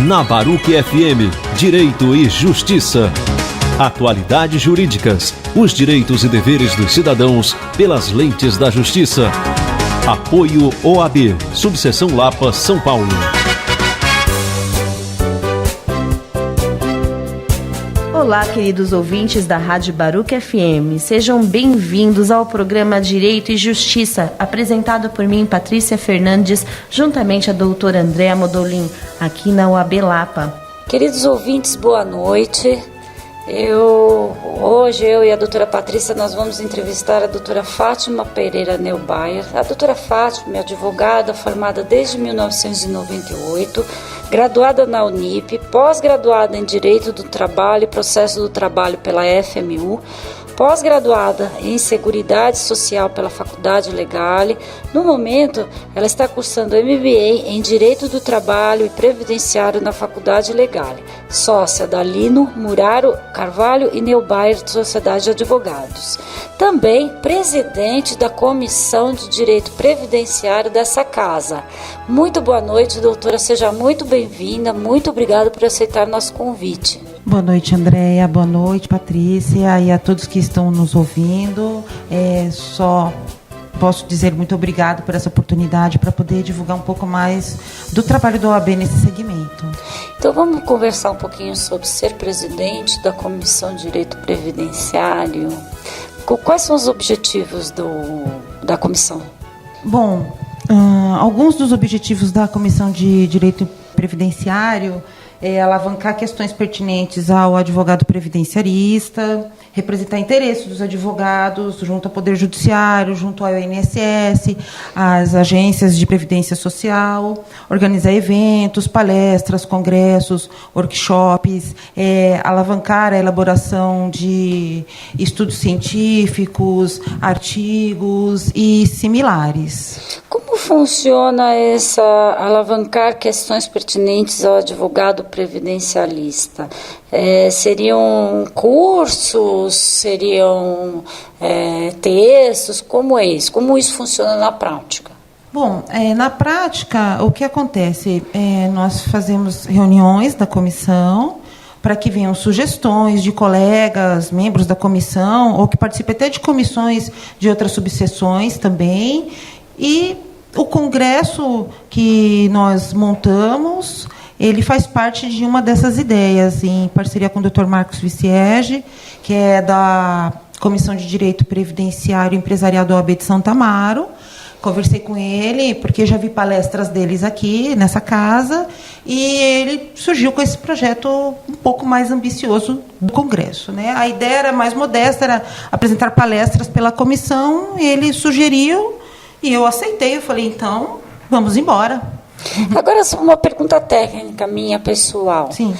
Na Baruch FM, Direito e Justiça. Atualidades jurídicas, os direitos e deveres dos cidadãos pelas lentes da justiça. Apoio OAB, Subseção Lapa, São Paulo. Olá, queridos ouvintes da Rádio Baruch FM. Sejam bem-vindos ao programa Direito e Justiça, apresentado por mim, Patrícia Fernandes, juntamente à doutora Andréa Modolin, aqui na UAB Lapa. Queridos ouvintes, boa noite. Hoje eu e a doutora Patrícia, nós vamos entrevistar a doutora Fátima Pereira Neubayer. A doutora Fátima é advogada formada desde 1998, graduada na Unip, pós-graduada em Direito do Trabalho e Processo do Trabalho pela FMU, pós-graduada em Seguridade Social pela Faculdade Legale. No momento, ela está cursando MBA em Direito do Trabalho e Previdenciário na Faculdade Legale, sócia da Lino, Muraro, Carvalho e Neubayer Sociedade de Advogados. Também presidente da Comissão de Direito Previdenciário dessa casa. Muito boa noite, doutora, seja muito bem-vinda, muito obrigada por aceitar nosso convite. Boa noite, Andréa, boa noite, Patrícia, e a todos que estão nos ouvindo. Só posso dizer muito obrigado por essa oportunidade para poder divulgar um pouco mais do trabalho do OAB nesse segmento. Então vamos conversar um pouquinho sobre ser presidente da Comissão de Direito Previdenciário. Quais são os objetivos da comissão? Bom, alguns dos objetivos da Comissão de Direito Previdenciário é alavancar questões pertinentes ao advogado previdenciarista, representar interesses dos advogados junto ao Poder Judiciário, junto ao INSS, às agências de previdência social, organizar eventos, palestras, congressos, workshops, alavancar a elaboração de estudos científicos, artigos e similares. Como funciona essa alavancar questões pertinentes ao advogado previdencialista? Seriam cursos, seriam textos? Como é isso? Como isso funciona na prática? Bom, na prática, o que acontece? Nós fazemos reuniões da comissão para que venham sugestões de colegas, membros da comissão, ou que participem até de comissões de outras subseções também. E o congresso que nós montamos, ele faz parte de uma dessas ideias, em parceria com o Dr. Marcos Viciege, que é da Comissão de Direito Previdenciário e Empresarial do OAB de Santo Amaro. Conversei com ele, porque já vi palestras deles aqui, nessa casa, e ele surgiu com esse projeto um pouco mais ambicioso do Congresso, né? A ideia era mais modesta, era apresentar palestras pela comissão, ele sugeriu, e eu aceitei. Eu falei, então, vamos embora. Agora, uma pergunta técnica minha, pessoal. Sim.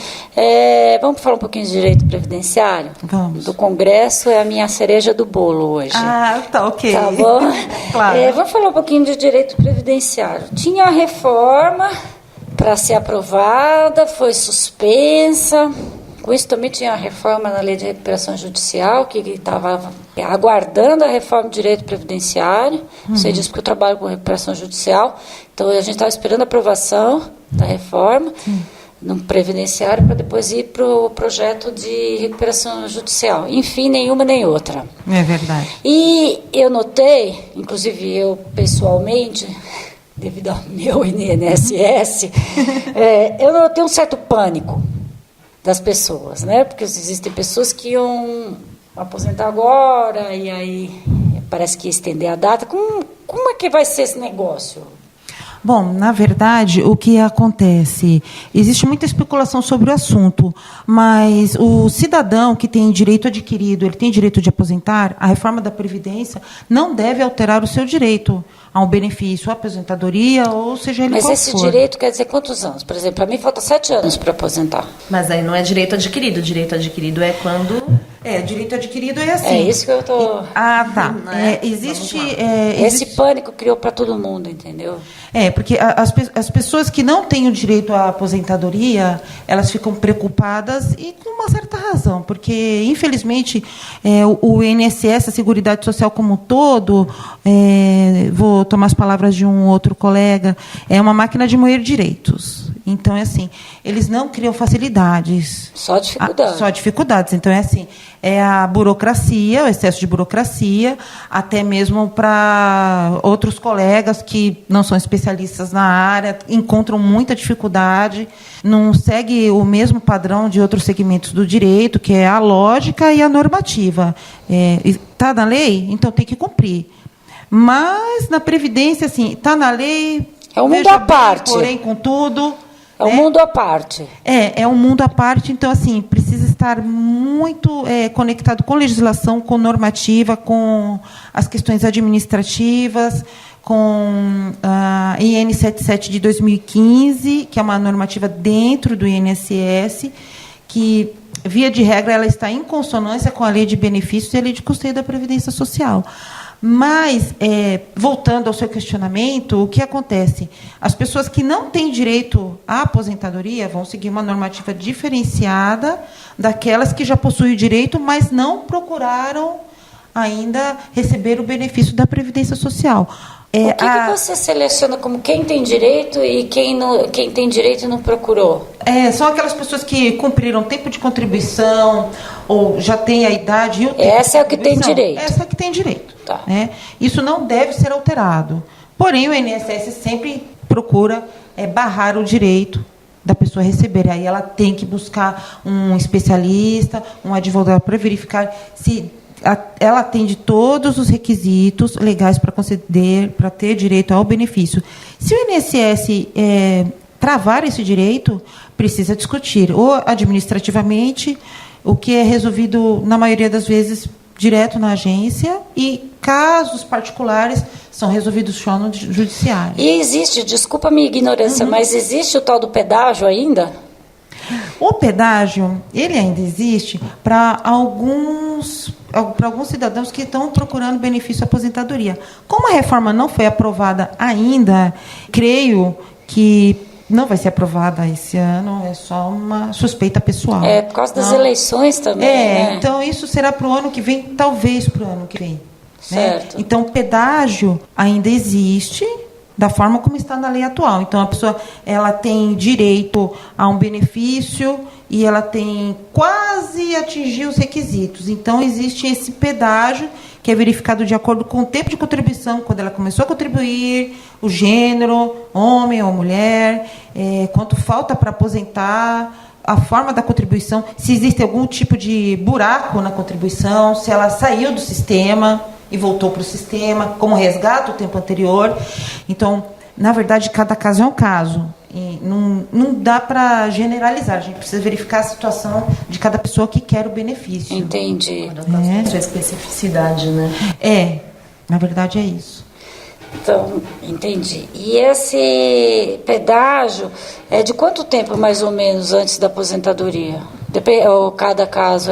Vamos falar um pouquinho de direito previdenciário? Vamos. Do Congresso é a minha cereja do bolo hoje. Ah, tá, ok. Tá bom? Claro. Vamos falar um pouquinho de direito previdenciário. Tinha a reforma para ser aprovada, foi suspensa. Com isso também tinha a reforma na lei de recuperação judicial, que estava aguardando a reforma do direito previdenciário. Sei disso porque eu trabalho com recuperação judicial. Então, a gente estava esperando a aprovação da reforma no previdenciário para depois ir para o projeto de recuperação judicial. Enfim, nenhuma nem outra. É verdade. E eu notei, inclusive eu pessoalmente, devido ao meu INSS, eu notei um certo pânico das pessoas, né? Porque existem pessoas que iam aposentar agora e aí parece que ia estender a data. Como é que vai ser esse negócio? Bom, na verdade, o que acontece? Existe muita especulação sobre o assunto, mas o cidadão que tem direito adquirido, ele tem direito de aposentar, a reforma da Previdência não deve alterar o seu direito a um benefício, a aposentadoria, ou seja ele qual for. Mas esse direito quer dizer quantos anos? Por exemplo, para mim falta 7 anos para aposentar. Mas aí não é direito adquirido. Direito adquirido é quando Direito adquirido é assim. É isso que eu estou... Tá. Existe... Esse pânico criou para todo mundo, entendeu? Porque as pessoas que não têm o direito à aposentadoria, elas ficam preocupadas e com uma certa razão, porque, infelizmente, o INSS, a Seguridade Social como um todo, vou tomar as palavras de um outro colega, é uma máquina de moer direitos. Então, eles não criam facilidades. Só dificuldades. Só dificuldades. Então, é a burocracia, o excesso de burocracia, até mesmo para outros colegas que não são especialistas na área, encontram muita dificuldade, não segue o mesmo padrão de outros segmentos do direito, que é a lógica e a normativa. Está na lei? Então tem que cumprir. Mas, na Previdência, está na lei... É um mundo à parte. Porém, contudo... É um mundo à parte. É um mundo à parte, então, precisa estar muito conectado com legislação, com normativa, com as questões administrativas, com a IN 77 de 2015, que é uma normativa dentro do INSS, que, via de regra, ela está em consonância com a Lei de Benefícios e a Lei de Custeio da Previdência Social. Mas, voltando ao seu questionamento, o que acontece? As pessoas que não têm direito à aposentadoria vão seguir uma normativa diferenciada daquelas que já possuem o direito, mas não procuraram ainda receber o benefício da Previdência Social. O que você seleciona como quem tem direito e quem tem direito e não procurou? São aquelas pessoas que cumpriram o tempo de contribuição ou já têm a idade e o tempo Essa é o que tem direito. Essa é que tem direito. Tá. Isso não deve ser alterado. Porém, o INSS sempre procura barrar o direito da pessoa receber. Aí ela tem que buscar um especialista, um advogado, para verificar se ela atende todos os requisitos legais para conceder, para ter direito ao benefício. Se o INSS travar esse direito, precisa discutir, ou administrativamente, o que é resolvido, na maioria das vezes, direto na agência, e casos particulares são resolvidos só no judiciário. E existe, desculpa a minha ignorância, mas existe o tal do pedágio ainda? O pedágio, ele ainda existe para alguns cidadãos que estão procurando benefício aposentadoria. Como a reforma não foi aprovada ainda, creio que não vai ser aprovada esse ano, é só uma suspeita pessoal. Por causa das eleições também, né? Então isso será para o ano que vem, talvez para o ano que vem. Certo. Né? Então, o pedágio ainda existe da forma como está na lei atual. Então, a pessoa ela tem direito a um benefício e ela tem quase atingir os requisitos. Então, existe esse pedágio que é verificado de acordo com o tempo de contribuição, quando ela começou a contribuir, o gênero, homem ou mulher, quanto falta para aposentar, a forma da contribuição, se existe algum tipo de buraco na contribuição, se ela saiu do sistema e voltou para o sistema, como resgata o tempo anterior. Então, na verdade, cada caso é um caso. E não dá para generalizar. A gente precisa verificar a situação de cada pessoa que quer o benefício. Entendi. Sua especificidade, né? Na verdade é isso. Então, entendi. E esse pedágio é de quanto tempo, mais ou menos, antes da aposentadoria? Ou cada caso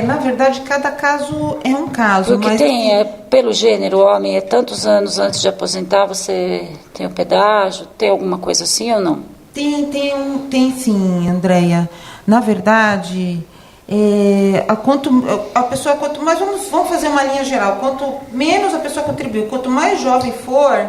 na verdade, cada caso é um caso. O que mas tem pelo gênero, homem, tantos anos antes de aposentar, você tem o pedágio? Tem alguma coisa assim ou não? Tem sim, Andréia. Na verdade, a pessoa, quanto mais, vamos fazer uma linha geral, quanto menos a pessoa contribuiu, quanto mais jovem for,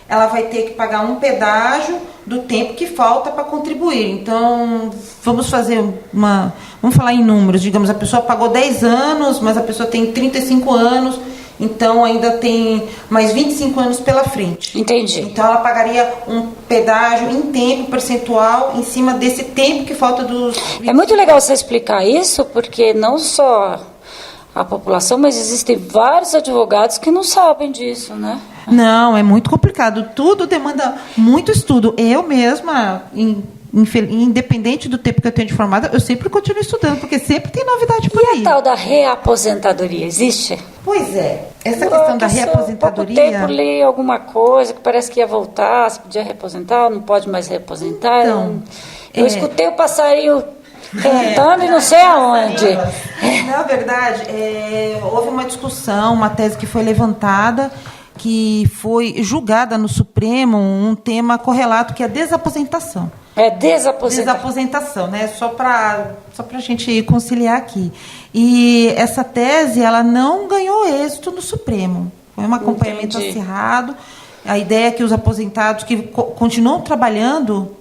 ela vai ter que pagar um pedágio do tempo que falta para contribuir. Então, vamos falar em números. Digamos, a pessoa pagou 10 anos, mas a pessoa tem 35 anos, então ainda tem mais 25 anos pela frente. Entendi. Então, ela pagaria um pedágio em tempo percentual em cima desse tempo que falta dos... É muito legal você explicar isso, porque não só a população, mas existem vários advogados que não sabem disso, né? Não, é muito complicado. Tudo demanda muito estudo. Eu mesma, independente do tempo que eu tenho de formada, eu sempre continuo estudando, porque sempre tem novidade por aí. E a tal da reaposentadoria, existe? Pois é. Essa questão da reaposentadoria... Há pouco tempo li alguma coisa que parece que ia voltar, se podia reaposentar, não pode mais reaposentar. Então, eu escutei o passarinho cantando e não sei aonde. Na verdade, houve uma discussão, uma tese que foi levantada, que foi julgada no Supremo, um tema correlato, que é a desaposentação. Desaposentação, né? Só para a gente conciliar aqui. E essa tese, ela não ganhou êxito no Supremo. Foi um acompanhamento acirrado. A ideia é que os aposentados que continuam trabalhando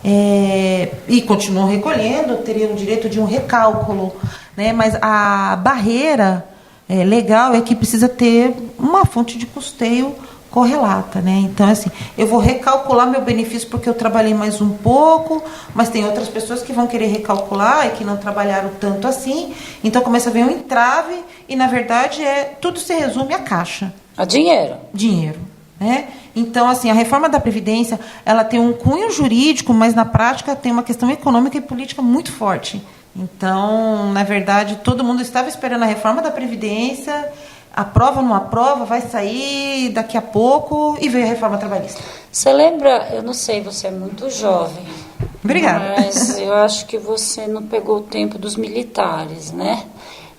e continuam recolhendo teriam o direito de um recálculo, né? Mas a barreira legal é que precisa ter uma fonte de custeio correlata, né? Então, assim, eu vou recalcular meu benefício porque eu trabalhei mais um pouco, mas tem outras pessoas que vão querer recalcular e que não trabalharam tanto assim. Então, começa a vir um entrave e, na verdade, tudo se resume à caixa. A dinheiro. Dinheiro, né? Então, assim, a reforma da Previdência, ela tem um cunho jurídico, mas, na prática, tem uma questão econômica e política muito forte. Então, na verdade, todo mundo estava esperando a reforma da Previdência. Aprova ou não aprova, vai sair daqui a pouco, e veio a reforma trabalhista. Você lembra, eu não sei, você é muito jovem. Obrigada. Mas eu acho que você não pegou o tempo dos militares, né?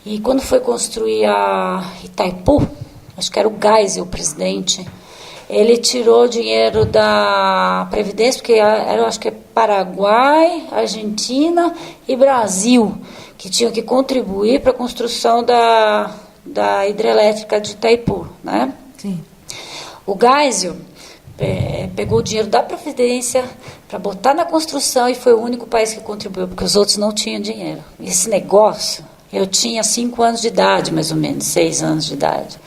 E quando foi construir a Itaipu, acho que era o Geisel, o presidente, ele tirou dinheiro da Previdência, porque eu acho que é Paraguai, Argentina e Brasil, que tinham que contribuir para a construção da hidrelétrica de Itaipu, né? Sim. O Geisel pegou o dinheiro da Previdência para botar na construção e foi o único país que contribuiu, porque os outros não tinham dinheiro. Esse negócio, eu tinha 5 anos de idade, mais ou menos, 6 anos de idade.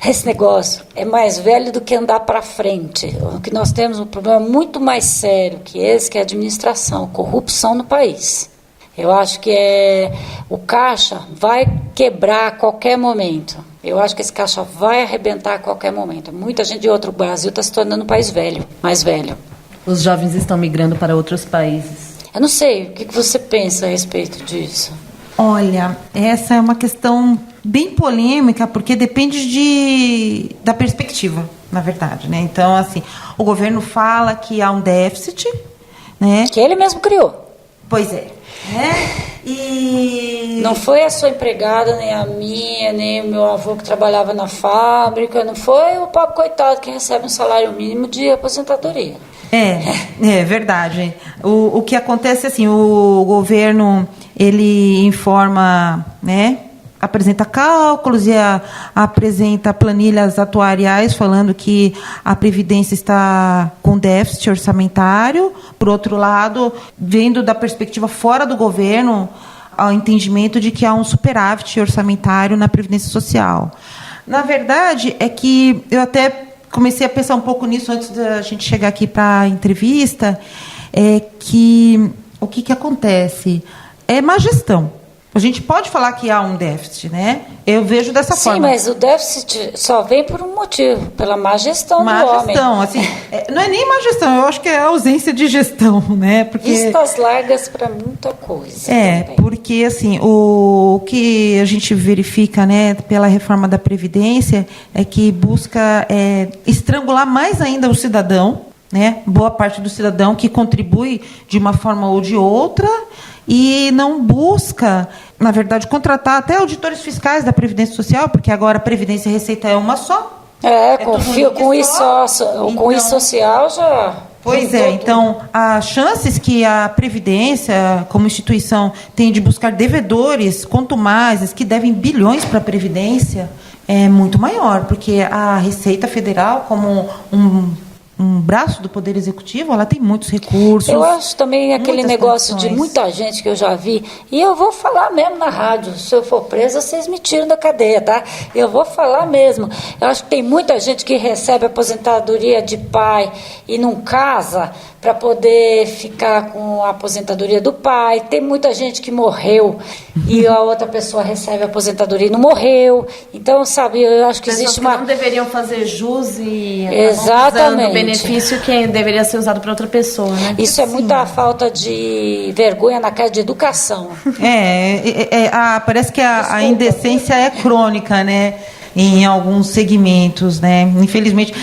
Esse negócio é mais velho do que andar para frente. O que nós temos um problema muito mais sério que esse, que é a administração, corrupção no país. Eu acho que o caixa vai quebrar a qualquer momento. Eu acho que esse caixa vai arrebentar a qualquer momento. Muita gente de outro Brasil está se tornando um país velho, mais velho. Os jovens estão migrando para outros países. Eu não sei, o que você pensa a respeito disso? Olha, essa é uma questão bem polêmica, porque depende da perspectiva, na verdade, né? Então, assim, o governo fala que há um déficit, né? Que ele mesmo criou. Pois é. E não foi a sua empregada, nem a minha, nem o meu avô que trabalhava na fábrica, não foi o pobre coitado que recebe um salário mínimo de aposentadoria. É verdade. O que acontece, assim, o governo, ele informa, né, apresenta cálculos e apresenta planilhas atuariais falando que a Previdência está com déficit orçamentário. Por outro lado, vendo da perspectiva fora do governo, ao entendimento de que há um superávit orçamentário na Previdência Social. Na verdade, é que eu até comecei a pensar um pouco nisso antes da gente chegar aqui para a entrevista, que o que acontece? É má gestão. A gente pode falar que há um déficit, né? Eu vejo dessa forma. Sim, mas o déficit só vem por um motivo, pela má gestão do homem. Má gestão, assim, não é nem má gestão, eu acho que é a ausência de gestão, né? Porque vistas largas para muita coisa. Também. Porque assim, o que a gente verifica, né, pela reforma da Previdência é que busca estrangular mais ainda o cidadão, né? Boa parte do cidadão que contribui de uma forma ou de outra, e não busca, na verdade, contratar até auditores fiscais da Previdência Social, porque agora a Previdência e Receita é uma só. Com isso social já... Pois é, então, as chances que a Previdência, como instituição, tem de buscar devedores contumazes que devem bilhões para a Previdência é muito maior, porque a Receita Federal, como um braço do Poder Executivo, ela tem muitos recursos. Eu acho também aquele negócio condições. De muita gente que eu já vi, e eu vou falar mesmo na rádio, se eu for presa, vocês me tiram da cadeia, tá? Eu vou falar mesmo. Eu acho que tem muita gente que recebe aposentadoria de pai e não casa para poder ficar com a aposentadoria do pai. Tem muita gente que morreu e a outra pessoa recebe a aposentadoria e não morreu. Então, sabe, eu acho que existe uma... não deveriam fazer jus e exatamente. O benefício que deveria ser usado para outra pessoa, né? Isso é muita falta de vergonha na cara de educação. Parece que a indecência é crônica, né? em alguns segmentos, né? Infelizmente.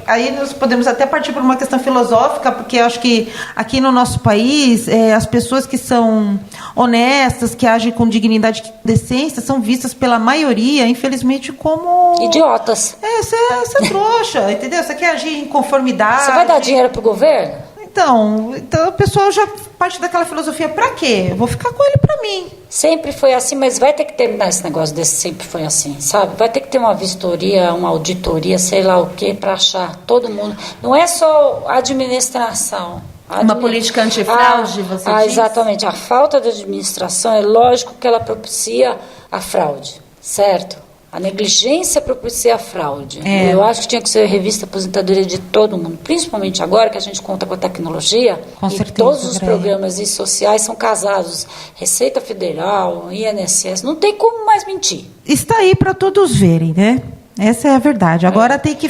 Aí nós podemos até partir por uma questão filosófica, porque eu acho que aqui no nosso país, as pessoas que são honestas, que agem com dignidade e decência, são vistas pela maioria, infelizmente, como... idiotas. Você é trouxa, entendeu? Você quer agir em conformidade. Você vai dar dinheiro pro governo? Então o pessoal já parte daquela filosofia, pra quê? Eu vou ficar com ele pra mim. Sempre foi assim, mas vai ter que terminar esse negócio desse sempre foi assim, sabe? Vai ter que ter uma vistoria, uma auditoria, sei lá o quê, pra achar todo mundo. Não é só a administração. Uma política antifraude, você diz? Exatamente. A falta de administração, é lógico que ela propicia a fraude, certo? A negligência propicia a fraude. Eu acho que tinha que ser revista a aposentadoria de todo mundo, principalmente agora que a gente conta com a tecnologia. Com e certeza, todos os programas e sociais são casados. Receita Federal, INSS, não tem como mais mentir. Está aí para todos verem, né? Essa é a verdade. Agora tem que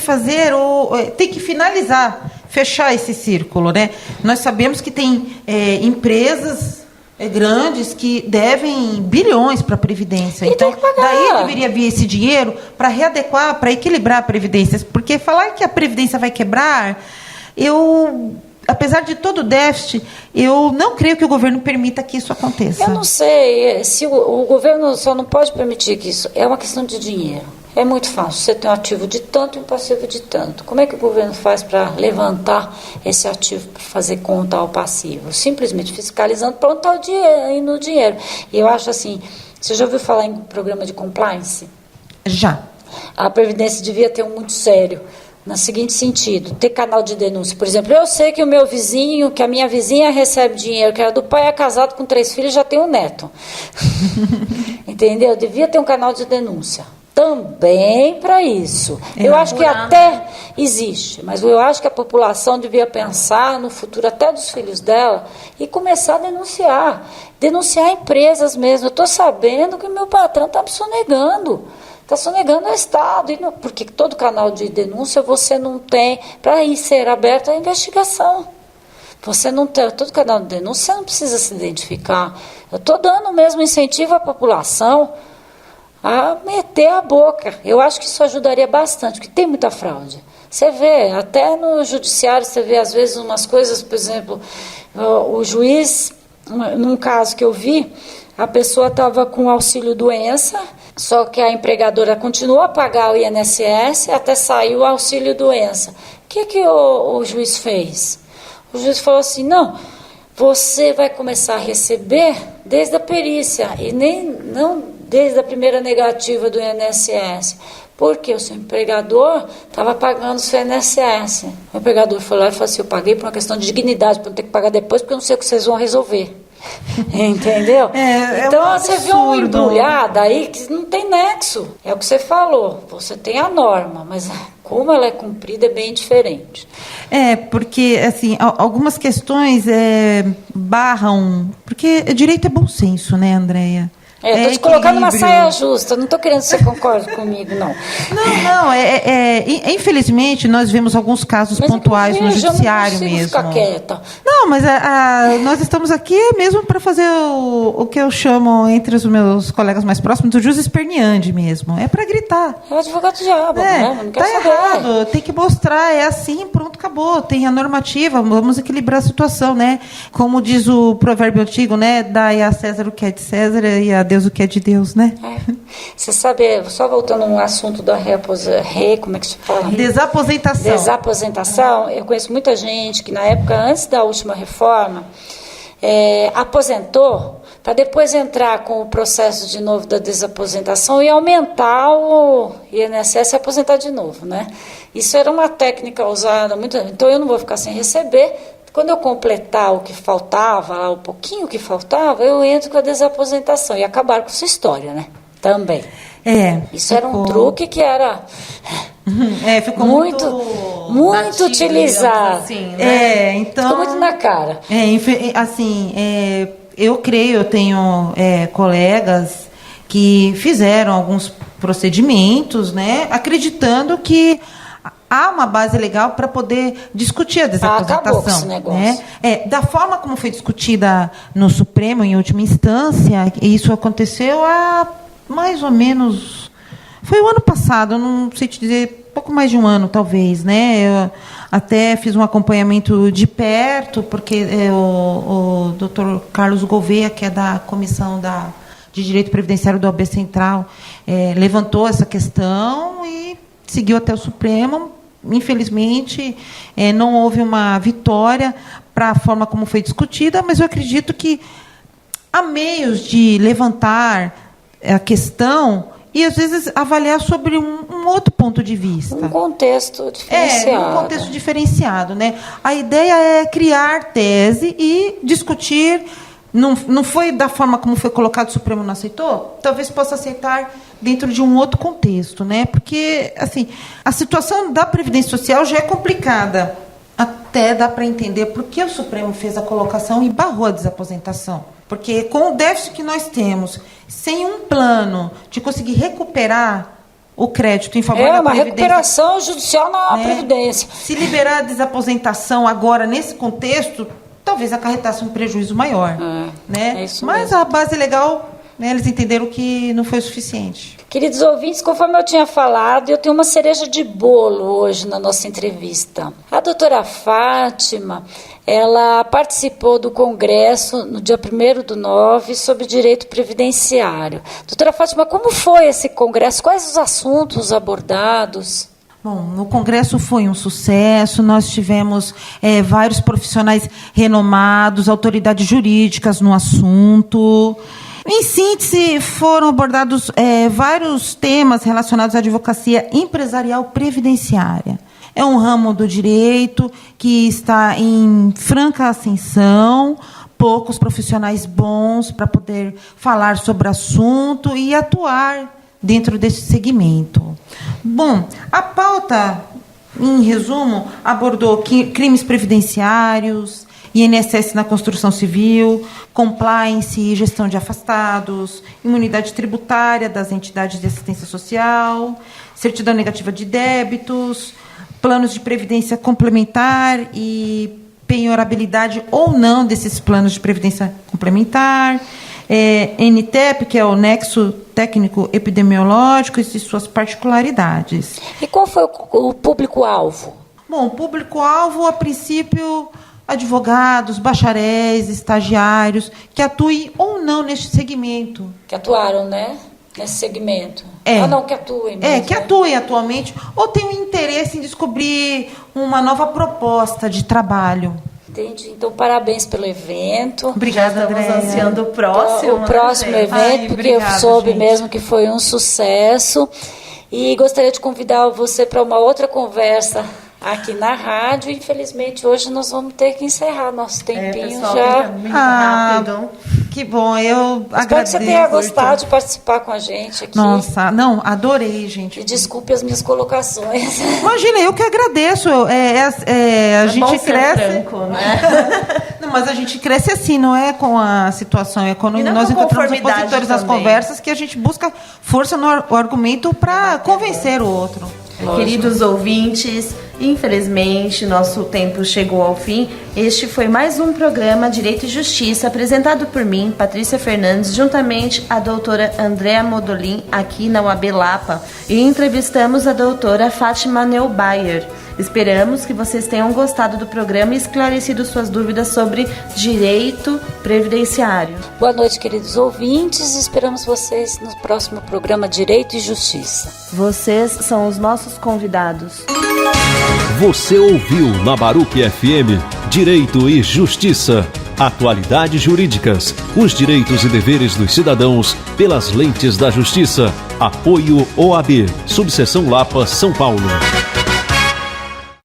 tem que finalizar, fechar esse círculo, né? Nós sabemos que tem empresas grandes que devem bilhões para a Previdência. E então, tem que pagar. daí deveria vir esse dinheiro para readequar, para equilibrar a Previdência. Porque falar que a Previdência vai quebrar, apesar de todo o déficit, eu não creio que o governo permita que isso aconteça. Eu não sei, se o governo só não pode permitir que isso, é uma questão de dinheiro. É muito fácil, você tem um ativo de tanto e um passivo de tanto. Como é que o governo faz para levantar esse ativo, para fazer conta ao passivo? Simplesmente fiscalizando para onde está o dinheiro, indo o dinheiro. E eu acho assim, você já ouviu falar em programa de compliance? Já. A Previdência devia ter um muito sério, no seguinte sentido, ter canal de denúncia. Por exemplo, eu sei que o meu vizinho, que a minha vizinha recebe dinheiro, que era do pai, é casado com 3 filhos, já tem um neto. Entendeu? Devia ter um canal de denúncia. Também para isso. Eu acho que até existe, mas eu acho que a população devia pensar no futuro até dos filhos dela e começar a denunciar. Denunciar empresas mesmo. Eu estou sabendo que o meu patrão está me sonegando. Está sonegando ao Estado. Porque todo canal de denúncia você não tem para ir ser aberta a investigação. Você não tem todo canal de denúncia, você não precisa se identificar. Eu estou dando mesmo incentivo à população a meter a boca. Eu acho que isso ajudaria bastante, porque tem muita fraude. Você vê, até no judiciário, você vê às vezes umas coisas, por exemplo, o juiz, num caso que eu vi, a pessoa estava com auxílio-doença, só que a empregadora continuou a pagar o INSS até sair o auxílio-doença. O que o juiz fez? O juiz falou assim, não, você vai começar a receber desde a perícia, e não desde a primeira negativa do INSS, porque o seu empregador estava pagando o seu INSS. O empregador foi lá e falou assim, eu paguei por uma questão de dignidade, para não ter que pagar depois, porque eu não sei o que vocês vão resolver. Entendeu? Então você vê uma embrulhada aí que não tem nexo. É o que você falou, você tem a norma, mas como ela é cumprida é bem diferente. Porque assim, algumas questões barram, porque direito é bom senso, né, Andréia? Estou te colocando uma saia justa, não estou querendo que você concorde comigo, não. Não, infelizmente nós vemos alguns casos pontuais no judiciário mesmo. Ficar quieta. Não, mas nós estamos aqui mesmo para fazer o que eu chamo, entre os meus colegas mais próximos, do jus esperneandi mesmo. É para gritar. É o advogado do diabo, né? Não quero saber. Errado, tem que mostrar, é assim, pronto, acabou. Tem a normativa, vamos equilibrar a situação, né? Como diz o provérbio antigo, né? Dai a César o que é de César e a Deus o que é de Deus, né? Você sabe, só voltando no assunto da como é que se fala? Desaposentação. Desaposentação, eu conheço muita gente que na época, antes da última reforma, aposentou para depois entrar com o processo de novo da desaposentação e aumentar o INSS e aposentar de novo, né? Isso era uma técnica usada muito, então eu não vou ficar sem receber. Quando eu completar o que faltava, o pouquinho que faltava, eu entro com a desaposentação. E acabaram com essa história, né? Também. Isso era um truque que era ficou muito utilizado. Assim, né? Então, ficou muito na cara. Eu creio, eu tenho colegas que fizeram alguns procedimentos, né? Acreditando que há uma base legal para poder discutir a desaposentação. Acabou com esse negócio. Né? Da forma como foi discutida no Supremo, em última instância, isso aconteceu há mais ou menos... Foi o ano passado, eu não sei te dizer, pouco mais de um ano, talvez, né? Eu até fiz um acompanhamento de perto, porque o doutor Carlos Gouveia, que é da Comissão de Direito Previdenciário do OAB Central, levantou essa questão e seguiu até o Supremo. Infelizmente, não houve uma vitória para a forma como foi discutida, mas eu acredito que há meios de levantar a questão e, às vezes, avaliar sobre um outro ponto de vista. Um contexto diferenciado. Um contexto diferenciado, né? A ideia é criar tese e discutir. Não foi da forma como foi colocado, o Supremo não aceitou? Talvez possa aceitar dentro de um outro contexto, né? Porque, assim, a situação da Previdência Social já é complicada. Até dá para entender por que o Supremo fez a colocação e barrou a desaposentação. Porque com o déficit que nós temos, sem um plano de conseguir recuperar o crédito em favor da Previdência... É uma recuperação judicial na Previdência. Se liberar a desaposentação agora, nesse contexto, talvez acarretasse um prejuízo maior. Né? Mas a base legal, né, eles entenderam que não foi o suficiente. Queridos ouvintes, conforme eu tinha falado, eu tenho uma cereja de bolo hoje na nossa entrevista. A doutora Fátima, ela participou do congresso no dia 1º/9 sobre direito previdenciário. Doutora Fátima, como foi esse congresso? Quais os assuntos abordados? Bom, o congresso foi um sucesso, nós tivemos vários profissionais renomados, autoridades jurídicas no assunto. Em síntese, foram abordados vários temas relacionados à advocacia empresarial previdenciária. É um ramo do direito que está em franca ascensão, poucos profissionais bons para poder falar sobre o assunto e atuar dentro desse segmento. Bom, a pauta, em resumo, abordou crimes previdenciários, INSS na construção civil, compliance e gestão de afastados, imunidade tributária das entidades de assistência social, certidão negativa de débitos, planos de previdência complementar e penhorabilidade ou não desses planos de previdência complementar, NTEP, que é o Nexo Técnico Epidemiológico, e suas particularidades. E qual foi o público-alvo? Bom, o público-alvo, a princípio, advogados, bacharéis, estagiários, que atuem ou não neste segmento. Que atuaram, né? Nesse segmento. Não, que atuem mesmo. Que atuem atualmente, ou tenham interesse em descobrir uma nova proposta de trabalho. Entendi. Então, parabéns pelo evento. Obrigada, Andréia. Estamos ansiando o próximo. O próximo evento, porque eu soube mesmo que foi um sucesso. E gostaria de convidar você para uma outra conversa aqui na rádio. Infelizmente, hoje nós vamos ter que encerrar nosso tempinho já. Rápido. Que bom, eu agradeço. Espero que você tenha gostado de participar com a gente aqui. Nossa, não, adorei, gente. E desculpe as minhas colocações. Imagina, eu que agradeço. A gente cresce. Franco, né? Não, mas a gente cresce assim, não é com a situação, é quando nós encontramos opositores nas conversas que a gente busca força no argumento para convencer o outro. Queridos ouvintes, infelizmente nosso tempo chegou ao fim. Este foi mais um programa Direito e Justiça, apresentado por mim, Patrícia Fernandes, juntamente à doutora Andréa Modolin, aqui na UAB Lapa, e entrevistamos a doutora Fátima Neubayer. Esperamos que vocês tenham gostado do programa e esclarecido suas dúvidas sobre direito previdenciário. Boa noite, queridos ouvintes. Esperamos vocês no próximo programa Direito e Justiça. Vocês são os nossos convidados. Você ouviu na Baruque FM Direito e Justiça. Atualidades jurídicas, os direitos e deveres dos cidadãos pelas lentes da justiça. Apoio OAB, Subseção Lapa, São Paulo.